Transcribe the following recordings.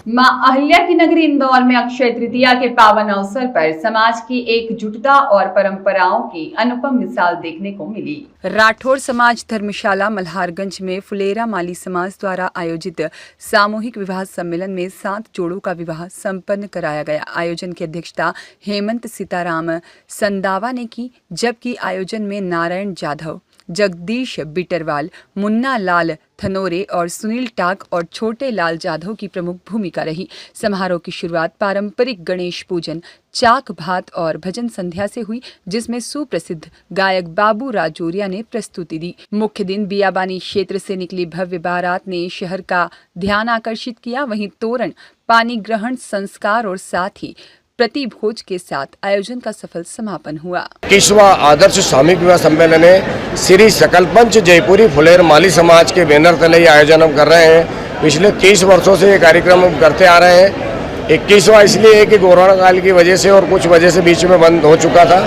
मां अहिल्या की नगरी इंदौर में अक्षय तृतीया के पावन अवसर पर समाज की एकजुटता और परंपराओं की अनुपम मिसाल देखने को मिली। राठौर समाज धर्मशाला मल्हारगंज में फुलेरा माली समाज द्वारा आयोजित सामूहिक विवाह सम्मेलन में 7 जोड़ों का विवाह संपन्न कराया गया। आयोजन की अध्यक्षता हेमंत सीताराम संदावा ने की, जबकि आयोजन में नारायण जाधव, जगदीश बिटरवाल, मुन्ना लाल थनोरे और सुनील टाक और छोटे लाल जाधव की प्रमुख भूमिका रही। समारोह की शुरुआत पारंपरिक गणेश पूजन, चाक भात और भजन संध्या से हुई, जिसमें सुप्रसिद्ध गायक बाबू राजौरिया ने प्रस्तुति दी। मुख्य दिन बियाबानी क्षेत्र से निकली भव्य बारात ने शहर का ध्यान आकर्षित किया। वहीं तोरण, पानी ग्रहण संस्कार और साथ ही प्रतिभोज के साथ आयोजन का सफल समापन हुआ। 21वां आदर्श सामूहिक विवाह सम्मेलन है श्री सकलपंच जयपुरी फुलेर माली समाज के बैनर तले ये आयोजन हम कर रहे हैं। पिछले 30 वर्षों से ये कार्यक्रम हम करते आ रहे हैं। 21वां इसलिए है कि कोरोना काल की वजह से और कुछ वजह से बीच में बंद हो चुका था।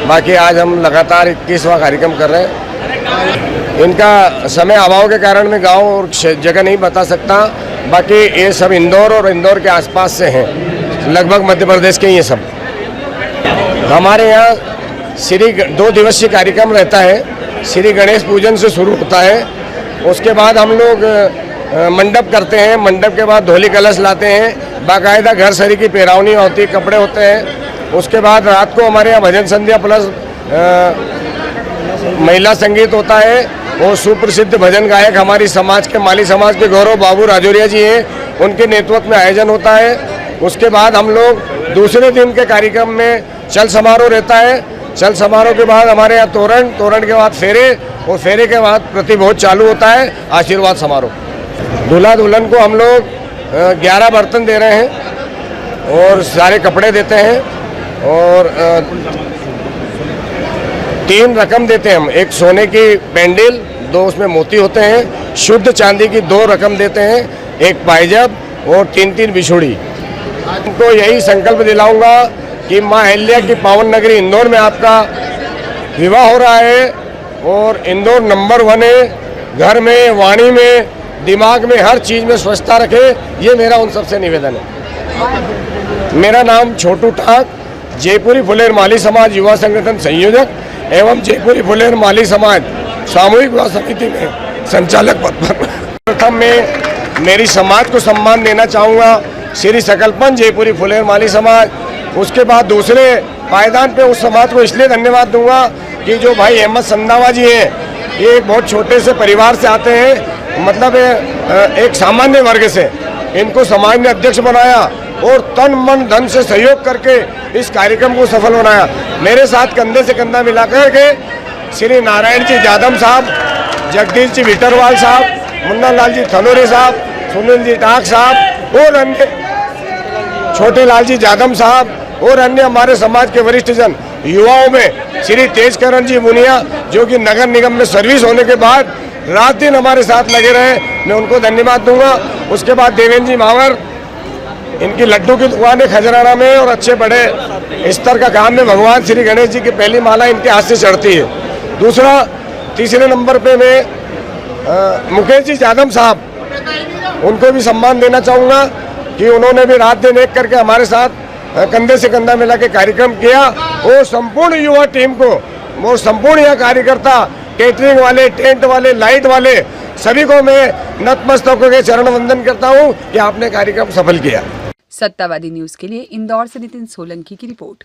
बाकी आज हम लगातार 21वां कार्यक्रम कर रहे हैं। इनका समय अभाव के कारण मैं गाँव और जगह नहीं बता सकता। बाकी ये सब इंदौर और इंदौर के आसपास से हैं, लगभग मध्य प्रदेश के ये सब। हमारे यहाँ 2 दिवसीय कार्यक्रम रहता है। श्री गणेश पूजन से शुरू होता है, उसके बाद हम लोग मंडप करते हैं। मंडप के बाद धोली कलश लाते हैं, बाकायदा घर सरी की पेरावनी होती है, कपड़े होते हैं। उसके बाद रात को हमारे यहाँ भजन संध्या प्लस महिला संगीत होता है। वो सुप्रसिद्ध भजन गायक हमारी समाज के माली समाज के गौरव बाबू राजौरिया जी हैं, उनके नेतृत्व में आयोजन होता है। उसके बाद हम लोग दूसरे दिन के कार्यक्रम में चल समारोह रहता है। चल समारोह के बाद हमारे यहाँ तोरण के बाद फेरे और फेरे के बाद प्रतिभोज चालू होता है, आशीर्वाद समारोह। दूल्हा दुल्हन को हम लोग 11 बर्तन दे रहे हैं और सारे कपड़े देते हैं और 3 रकम देते हैं हम। एक सोने की पेंडिल, 2 उसमें मोती होते हैं, शुद्ध चांदी की 2 रकम देते हैं, एक पायजब और 3 बिछुड़ी। उनको यही संकल्प दिलाऊंगा कि मां अहिल्या की पावन नगरी इंदौर में आपका विवाह हो रहा है और इंदौर नंबर 1 है। घर में, वाणी में, दिमाग में, हर चीज़ में स्वच्छता रखे, ये मेरा उन सबसे निवेदन है। मेरा नाम छोटू टाक, जयपुरी फुलेर माली समाज युवा संगठन संयोजक एवं जयपुरी फुलेर माली समाज सामूहिक विवाह समिति में संचालक पद पर। प्रथम मैं मेरी समाज को सम्मान देना चाहूँगा, श्री सकलपंच जयपुरी फुलेर माली समाज। उसके बाद दूसरे पायदान पे उस समाज को इसलिए धन्यवाद दूंगा कि जो भाई हेमंत संदावा जी हैं, ये एक बहुत छोटे से परिवार से आते हैं, मतलब एक सामान्य वर्ग से। इनको समाज ने अध्यक्ष बनाया और तन मन धन से सहयोग करके इस कार्यक्रम को सफल बनाया। मेरे साथ कंधे से कंधा मिलाकर के श्री नारायण जी जाधव साहब, जगदीश जी बिटरवाल साहब, मुन्ना लाल जी थनोरे साहब, सुनील जी टाक साहब और अन्य छोटे लाल जी जाधव साहब और अन्य हमारे समाज के वरिष्ठ जन। युवाओं में श्री तेजकरण जी मुनिया, जो कि नगर निगम में सर्विस होने के बाद रात दिन हमारे साथ लगे रहे, मैं उनको धन्यवाद दूंगा। उसके बाद देवेंद्र जी मावर, इनकी लड्डू की दुकान है खजराना में और अच्छे बड़े स्तर का काम है। भगवान श्री गणेश जी की पहली माला इनके हाथ से चढ़ती है। तीसरे नंबर पे मैं मुकेश जी जाधव साहब, उनको भी सम्मान देना चाहूँगा कि उन्होंने भी रात दिन एक करके हमारे साथ कंधे से कंधा मिला के कार्यक्रम किया और संपूर्ण युवा टीम को, वो संपूर्ण यहाँ कार्यकर्ता, कैटरिंग वाले, टेंट वाले, लाइट वाले, सभी को मैं नतमस्तक होकर चरण वंदन करता हूँ कि आपने कार्यक्रम सफल किया। सत्तावादी न्यूज के लिए इंदौर से नितिन सोलंकी की रिपोर्ट।